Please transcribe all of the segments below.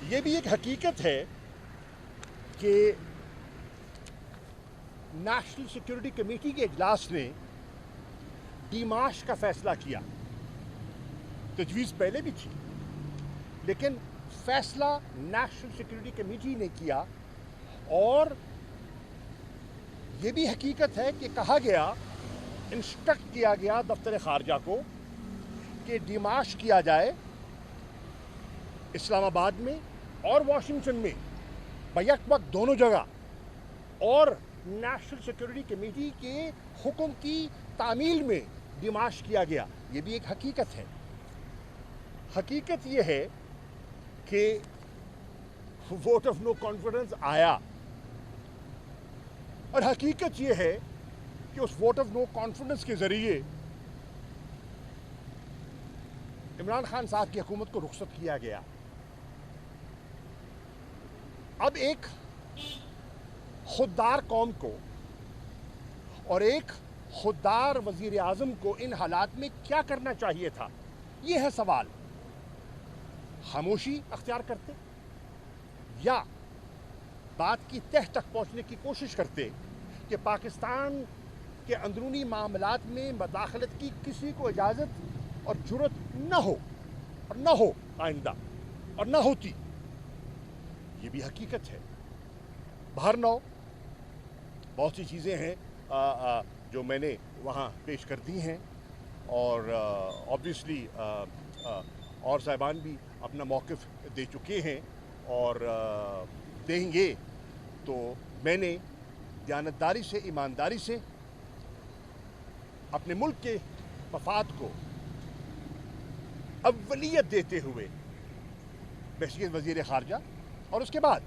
یہ بھی ایک حقیقت ہے کہ نیشنل سیکورٹی کمیٹی کے اجلاس نے ڈیمارش کا فیصلہ کیا. تجویز پہلے بھی تھی لیکن فیصلہ نیشنل سیکورٹی کمیٹی نے کیا. اور یہ بھی حقیقت ہے کہ کہا گیا، انسٹرکٹ کیا گیا دفتر خارجہ کو کہ ڈیمارش کیا جائے اسلام آباد میں اور واشنگٹن میں بیک وقت دونوں جگہ. اور نیشنل سیکورٹی کمیٹی کے حکم کی تعمیل میں ڈیمارش کیا گیا. یہ بھی ایک حقیقت ہے. حقیقت یہ ہے کہ ووٹ آف نو کانفیڈنس آیا، اور حقیقت یہ ہے کہ اس ووٹ آف نو کانفیڈنس کے ذریعے عمران خان صاحب کی حکومت کو رخصت کیا گیا. اب ایک خوددار قوم کو اور ایک خوددار وزیر اعظم کو ان حالات میں کیا کرنا چاہیے تھا، یہ ہے سوال. خاموشی اختیار کرتے یا بات کی تہ تک پہنچنے کی کوشش کرتے کہ پاکستان کے اندرونی معاملات میں مداخلت کی کسی کو اجازت اور جرت نہ ہو، اور نہ ہو آئندہ، اور نہ ہوتی. یہ بھی حقیقت ہے. بہرنو بہت سی چیزیں ہیں جو میں نے وہاں پیش کر دی ہیں، اور آبویسلی اور صاحبان بھی اپنا موقف دے چکے ہیں اور دیں گے. تو میں نے دیانتداری سے، ایمانداری سے اپنے ملک کے مفاد کو اولیت دیتے ہوئے بحیثیت وزیر خارجہ، اور اس کے بعد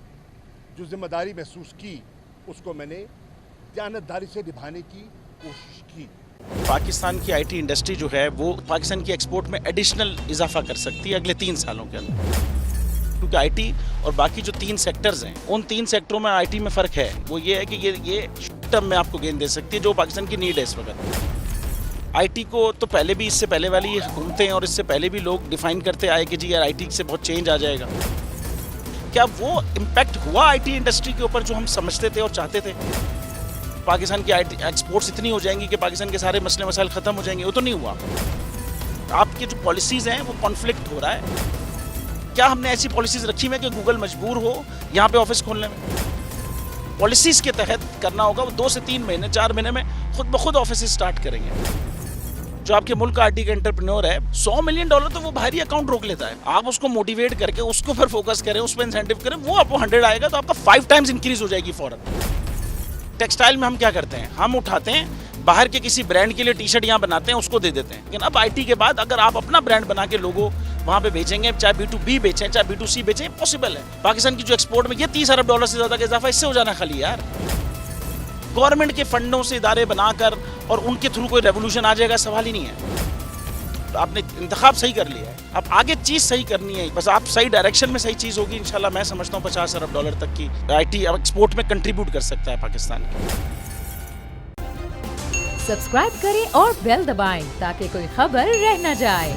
جو ذمہ داری محسوس کی اس کو میں نے دیانتداری سے نبھانے کی کوشش کی. پاکستان کی آئی ٹی انڈسٹری جو ہے وہ پاکستان کی ایکسپورٹ میں ایڈیشنل اضافہ کر سکتی ہے اگلے 3 سالوں کے اندر، کیونکہ آئی ٹی اور باقی جو 3 سیکٹرز ہیں ان 3 سیکٹروں میں آئی ٹی میں فرق ہے. وہ یہ ہے کہ یہ شارٹ ٹرم میں آپ کو گین دے سکتی ہے جو پاکستان کی نیڈ ہے اس وقت. آئی ٹی کو تو پہلے بھی، اس سے پہلے والی حکومتیں اور اس سے پہلے بھی لوگ ڈیفائن کرتے آئے کہ جی یار آئی ٹی سے بہت چینج آ جائے گا. کیا وہ امپیکٹ ہوا آئی ٹی انڈسٹری کے اوپر جو ہم سمجھتے تھے اور چاہتے تھے؟ پاکستان کی آئی ٹی ایکسپورٹس اتنی ہو جائیں گی کہ پاکستان کے سارے مسئلے مسائل ختم ہو جائیں گے؟ وہ تو نہیں ہوا. آپ کے جو پالیسیز ہیں وہ کانفلکٹ ہو رہا ہے. کیا ہم نے ایسی پالیسیز رکھی ہوئی کہ گوگل مجبور ہو یہاں پہ آفس کھولنے میں؟ پالیسیز کے تحت کرنا ہوگا. وہ 2 سے 3 مہینے 4 مہینے میں خود بخود آفسز سٹارٹ کریں گے. جو آپ کے ملک کا آئی ٹی کا انٹرپرینور ہے $100 ملین تو وہ باہری اکاؤنٹ روک لیتا ہے. آپ اس کو موٹیویٹ کر کے اس کو پھر فوکس کریں، اس پہ انسینٹیو کریں، وہ آپ کو 100 آئے گا تو آپ کا 5 ٹائمز انکریز ہو جائے گی فوراً. ٹیکسٹائل میں ہم کیا کرتے ہیں؟ ہم اٹھاتے ہیں باہر کے کسی برانڈ کے لیے ٹی شرٹ یہاں بناتے ہیں، اس کو دے دیتے ہیں. لیکن اب آئی ٹی کے بعد اگر آپ اپنا برانڈ بنا کے لوگوں وہاں پہ بیچیں گے، چاہے B2B بیچیں چاہے B2C بیچیں، پاسبل ہے. پاکستان کی جو ایکسپورٹ میں یہ $30 ارب سے زیادہ کا اضافہ اس سے ہو جانا خالی یار. گورنمنٹ کے فنڈوں سے ادارے بنا کر اور ان کے تھرو کوئی ریولوشن آ جائے گا، سوال ہی نہیں ہے. آپ نے انتخاب صحیح کر لیا ہے، اب آگے چیز صحیح کرنی ہے. بس آپ صحیح ڈائریکشن میں صحیح چیز ہوگی انشاءاللہ. میں سمجھتا ہوں $50 ارب تک کی آئی ٹی ایکسپورٹ میں کنٹریبیوٹ کر سکتا ہے پاکستان. سبسکرائب کریں اور بیل دبائیں تاکہ کوئی خبر رہ نہ جائے.